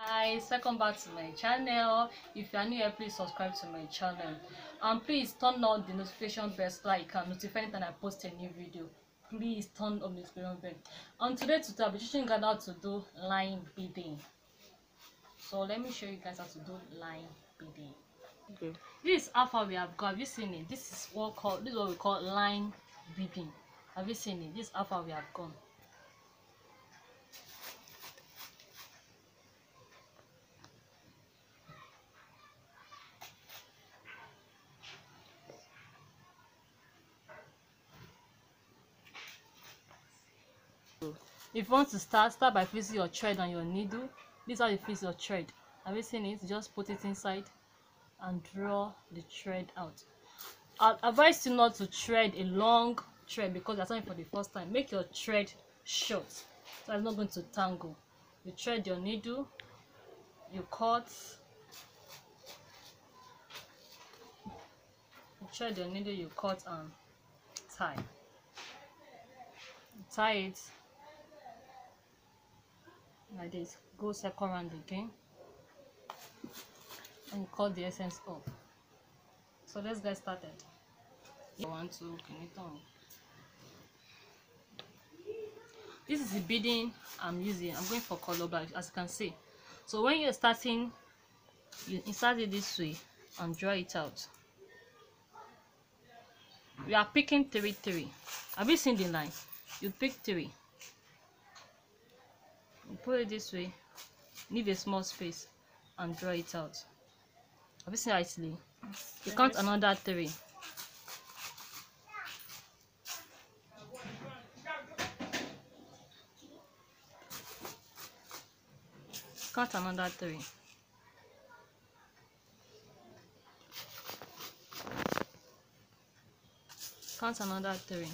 Guys, welcome back to my channel. If you are new here, please subscribe to my channel and please turn on the notification bell so that you can notify anytime I post a new video. Please turn on the notification bell. And today I'll be teaching you guys how to do line beading. So let me show you guys how to do line beading. Okay, this is how far we have gone. Have you seen it? This is what we call line beading. Have you seen it? This is how far we have gone. If you want to start by fixing your thread on your needle. This is how you fix your thread. Have you seen it? Just put it inside and draw the thread out. I advise you not to thread a long thread because that's only for the first time. Make your thread short so it's not going to tangle. You thread your needle, you cut, and tie. Tie it like this. Go second round again and cut the essence off. So let's get started. 1, 2, this is the beading I'm using. I'm going for color black, as you can see. So when you're starting, you insert it this way and draw it out. We are picking 3 3. Have you seen the line? You pick 3. You put it this way, leave a small space and draw it out. Have you seen how it's laid? You count another 3. Count another 3. Count another 3.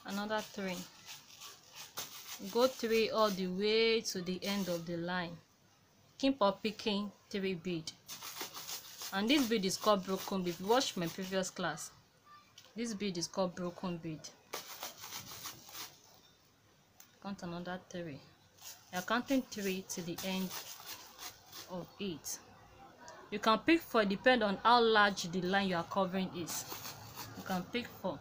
Another 3. Go 3 all the way to the end of the line. Keep on picking 3 bead. And this bead is called broken bead. Watch my previous class. This bead is called broken bead. Count another 3. You're counting 3 to the end of it. You can pick 4, depend on how large the line you are covering is. You can pick 4.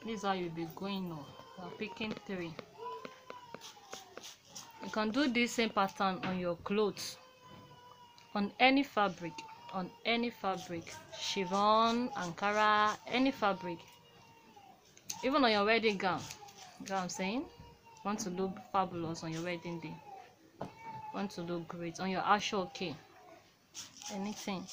This is how you'll be going on. You are picking 3. You can do this same pattern on your clothes, on any fabric, chiffon, ankara, any fabric, even on your wedding gown. You know what I'm saying? Want to look fabulous on your wedding day, want to look great on your actual okay, anything.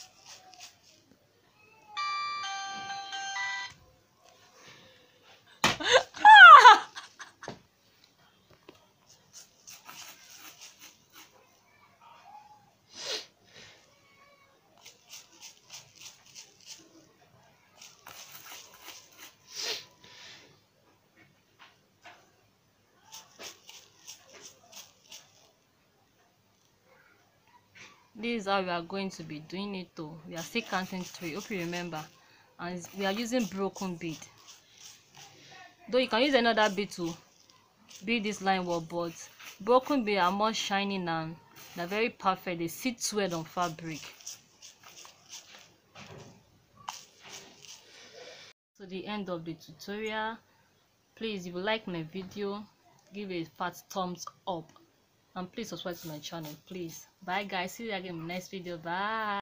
This is how we are going to be doing it though. We are still counting 3. Hope you remember. And we are using broken bead. Though you can use another bead to bead this line work, but broken bead are more shining and they're very perfect. They sit well on fabric. So the end of the tutorial. Please, if you like my video, give a fat thumbs up and please subscribe to my channel. Please, bye guys, see you again in the next video. Bye.